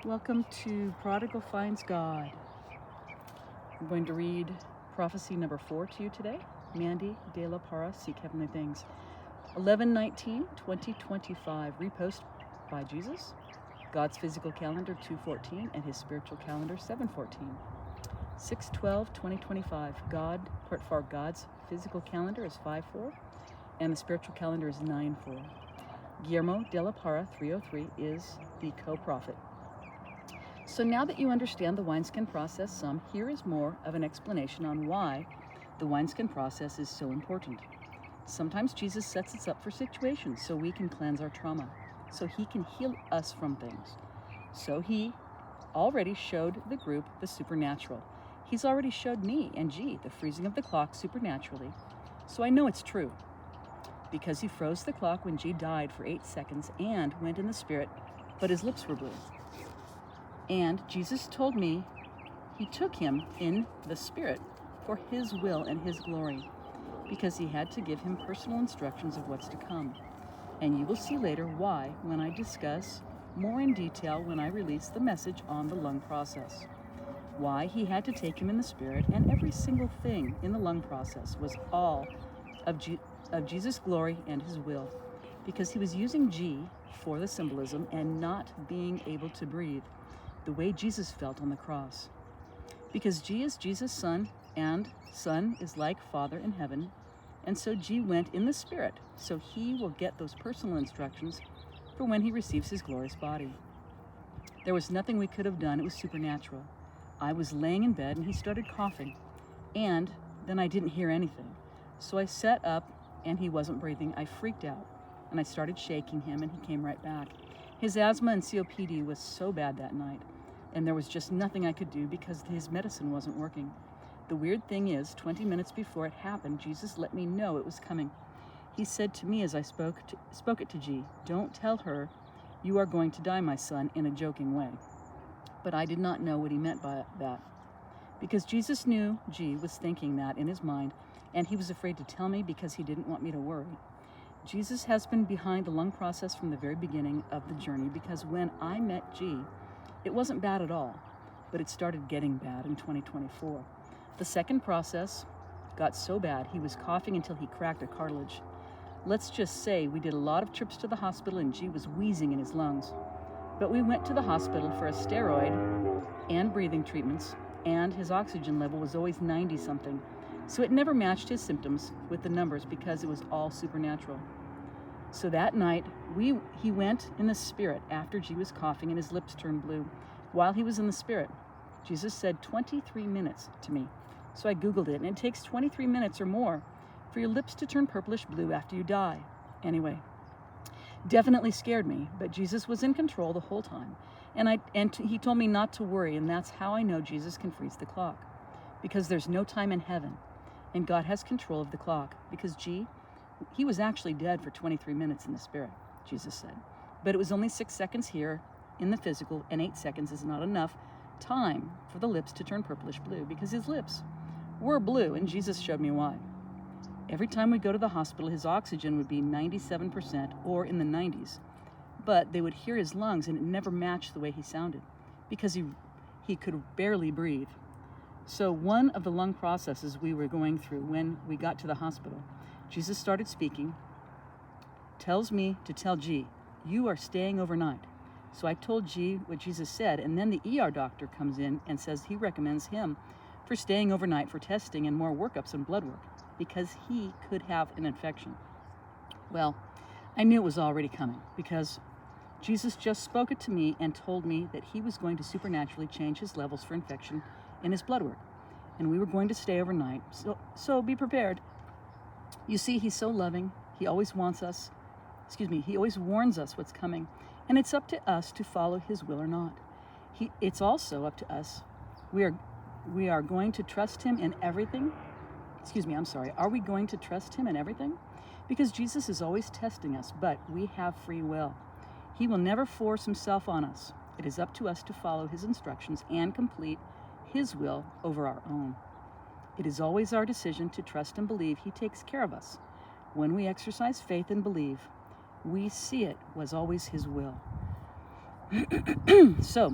Welcome to Prodigal Finds God. I'm going to read prophecy number 4 to you today. Mandy de la Parra, Seek Heavenly Things. 11/19/2025, repost by Jesus. God's physical calendar 2/14 and his spiritual calendar 7/14. 6/12/2025, for God's physical calendar is 5/4 and the spiritual calendar is 9/4. Guillermo de la Parra 303 is the co-prophet. So now that you understand the wineskin process some, here is more of an explanation on why the wineskin process is so important. Sometimes Jesus sets us up for situations so we can cleanse our trauma, so he can heal us from things. So he already showed the group the supernatural. He's already showed me and G the freezing of the clock supernaturally, so I know it's true. Because he froze the clock when G died for 8 seconds and went in the spirit, but his lips were blue. And Jesus told me he took him in the spirit for his will and his glory, because he had to give him personal instructions of what's to come. And you will see later why when I discuss more in detail when I release the message on the lung process. Why he had to take him in the spirit, and every single thing in the lung process was all of Jesus' glory and his will, because he was using G for the symbolism and not being able to breathe the way Jesus felt on the cross. Because G is Jesus' son, and son is like Father in heaven, and so G went in the spirit, so he will get those personal instructions for when he receives his glorious body. There was nothing we could have done. It was supernatural. I was laying in bed and he started coughing, and then I didn't hear anything. So I sat up and he wasn't breathing. I freaked out and I started shaking him and he came right back. His asthma and COPD was so bad that night, and there was just nothing I could do because his medicine wasn't working. The weird thing is, 20 minutes before it happened, Jesus let me know it was coming. He said to me as I spoke it to G, "Don't tell her you are going to die, my son," in a joking way. But I did not know what he meant by that, because Jesus knew G was thinking that in his mind, and he was afraid to tell me because he didn't want me to worry. Jesus has been behind the lung process from the very beginning of the journey, because when I met G, it wasn't bad at all, but it started getting bad in 2024. The second process got so bad he was coughing until he cracked a cartilage. Let's just say we did a lot of trips to the hospital and G was wheezing in his lungs. But we went to the hospital for a steroid and breathing treatments, and his oxygen level was always 90 something. So it never matched his symptoms with the numbers because it was all supernatural. So that night, he went in the spirit after G was coughing and his lips turned blue. While he was in the spirit, Jesus said 23 minutes to me. So I Googled it, and it takes 23 minutes or more for your lips to turn purplish blue after you die. Anyway, definitely scared me, but Jesus was in control the whole time. And he told me not to worry, and that's how I know Jesus can freeze the clock. Because there's no time in heaven, and God has control of the clock. Because G, he was actually dead for 23 minutes in the spirit, Jesus said. But it was only 6 seconds here in the physical, and 8 seconds is not enough time for the lips to turn purplish blue, because his lips were blue, and Jesus showed me why. Every time we go to the hospital, his oxygen would be 97% or in the 90s, but they would hear his lungs and it never matched the way he sounded, because he could barely breathe. So one of the lung processes we were going through when we got to the hospital, Jesus started speaking, tells me to tell G, "You are staying overnight." So I told G what Jesus said, and then the ER doctor comes in and says he recommends him for staying overnight for testing and more workups and blood work, because he could have an infection. Well, I knew it was already coming, because Jesus just spoke it to me and told me that he was going to supernaturally change his levels for infection in his blood work, and we were going to stay overnight, so be prepared. You see, he's so loving. He always warns us what's coming, and it's up to us to follow his will or not. It's also up to us. We are going to trust him in everything. Are we going to trust him in everything? Because Jesus is always testing us, but we have free will. He will never force himself on us. It is up to us to follow his instructions and complete his will over our own. It is always our decision to trust and believe he takes care of us. When we exercise faith and believe, we see it was always his will. So,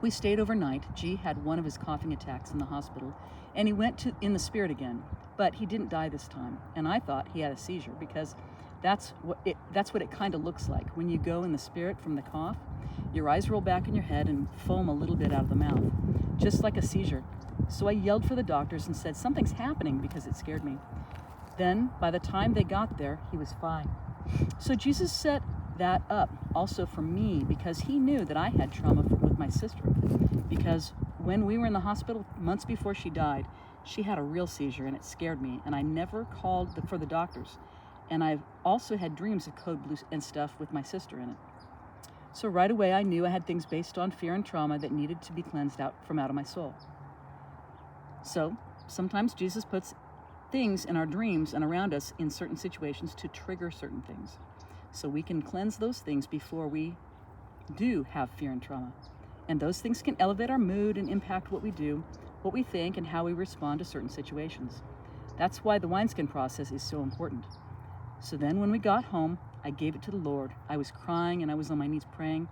We stayed overnight. G had one of his coughing attacks in the hospital, and he went in the spirit again, but he didn't die this time. And I thought he had a seizure, because that's what it kind of looks like when you go in the spirit from the cough. Your eyes roll back in your head and foam a little bit out of the mouth, just like a seizure. So I yelled for the doctors and said something's happening, because it scared me. Then, by the time they got there, he was fine. So Jesus set that up also for me, because he knew that I had trauma with my sister. Because when we were in the hospital months before she died, she had a real seizure, and it scared me, and I never called for the doctors. And I've also had dreams of code blue and stuff with my sister in it. So right away I knew I had things based on fear and trauma that needed to be cleansed out of my soul. So sometimes Jesus puts things in our dreams and around us in certain situations to trigger certain things, so we can cleanse those things before we do have fear and trauma. And those things can elevate our mood and impact what we do, what we think, and how we respond to certain situations. That's why the Wineskin process is so important. So then when we got home, I gave it to the Lord. I was crying and I was on my knees praying.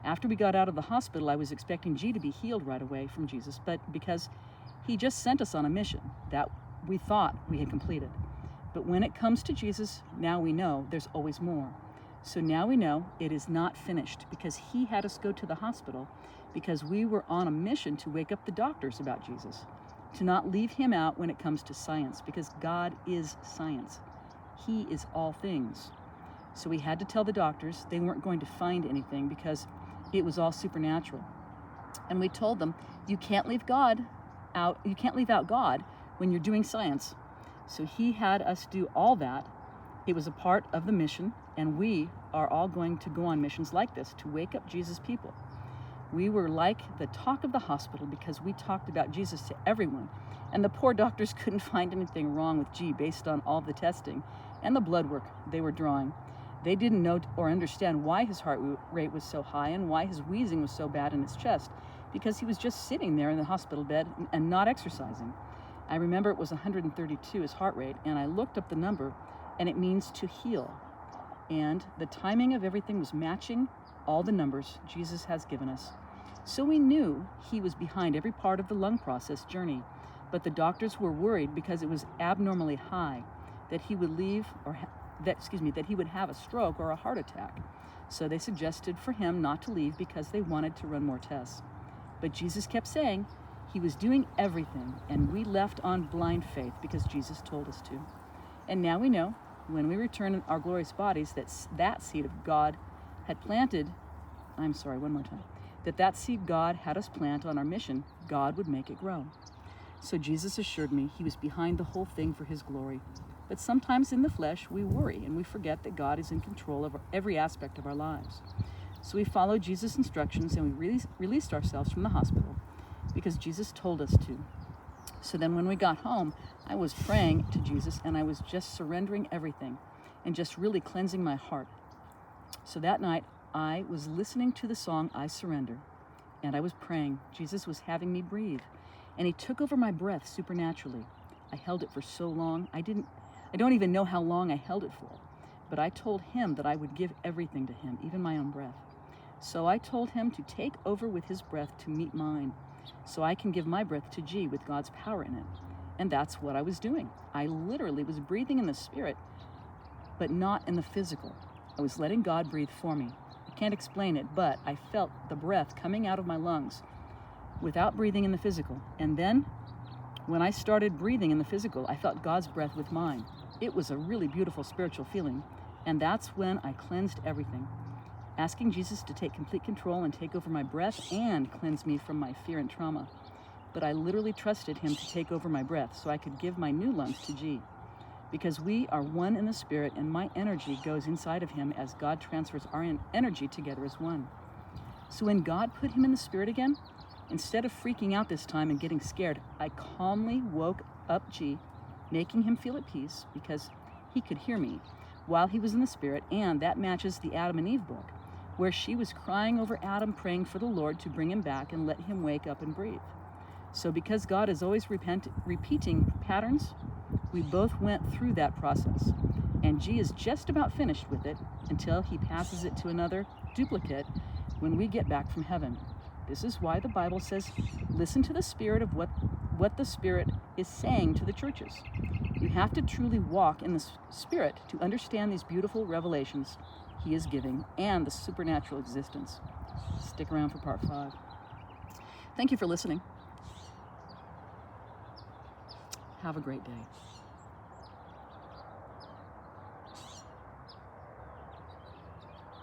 After we got out of the hospital, I was expecting G to be healed right away from Jesus, but because he just sent us on a mission that we thought we had completed. But when it comes to Jesus, now we know there's always more. So now we know it is not finished, because he had us go to the hospital because we were on a mission to wake up the doctors about Jesus, to not leave him out when it comes to science, because God is science. He is all things. So we had to tell the doctors they weren't going to find anything, because it was all supernatural. And we told them, you can't leave out God when you're doing science. So he had us do all that. It was a part of the mission, and we are all going to go on missions like this to wake up Jesus' people. We were like the talk of the hospital, because we talked about Jesus to everyone, and the poor doctors couldn't find anything wrong with G based on all the testing and the blood work they were drawing. They didn't know or understand why his heart rate was so high and why his wheezing was so bad in his chest, because he was just sitting there in the hospital bed and not exercising. I remember it was 132, his heart rate, and I looked up the number, and it means to heal. And the timing of everything was matching all the numbers Jesus has given us. So we knew he was behind every part of the lung process journey, but the doctors were worried because it was abnormally high, that he would that he would have a stroke or a heart attack. So they suggested for him not to leave because they wanted to run more tests. But Jesus kept saying he was doing everything, and we left on blind faith because Jesus told us to. And now we know, when we return in our glorious bodies, that seed of God had planted, that seed God had us plant on our mission, God would make it grow. So Jesus assured me he was behind the whole thing for his glory. But sometimes in the flesh, we worry and we forget that God is in control of every aspect of our lives. So we followed Jesus' instructions, and we released ourselves from the hospital because Jesus told us to. So then when we got home, I was praying to Jesus, and I was just surrendering everything and just really cleansing my heart. So that night, I was listening to the song, I Surrender, and I was praying. Jesus was having me breathe, and he took over my breath supernaturally. I held it for so long, I don't even know how long I held it for, but I told him that I would give everything to him, even my own breath. So I told him to take over with his breath to meet mine, so I can give my breath to G with God's power in it. And that's what I was doing. I literally was breathing in the spirit, but not in the physical. I was letting God breathe for me. I can't explain it, but I felt the breath coming out of my lungs without breathing in the physical. And then when I started breathing in the physical, I felt God's breath with mine. It was a really beautiful spiritual feeling, and that's when I cleansed everything, asking Jesus to take complete control and take over my breath and cleanse me from my fear and trauma. But I literally trusted him to take over my breath so I could give my new lungs to G, because we are one in the spirit, and my energy goes inside of him as God transfers our energy together as one. So when God put him in the spirit again, instead of freaking out this time and getting scared, I calmly woke up G, making him feel at peace because he could hear me while he was in the spirit, and that matches the Adam and Eve book, where she was crying over Adam, praying for the Lord to bring him back and let him wake up and breathe. So because God is always repeating patterns, we both went through that process, and G is just about finished with it until he passes it to another duplicate when we get back from heaven. This is why the Bible says, listen to the Spirit of what the Spirit is saying to the churches. You have to truly walk in the Spirit to understand these beautiful revelations he is giving and the supernatural existence. Stick around for part 5. Thank you for listening. Have a great day.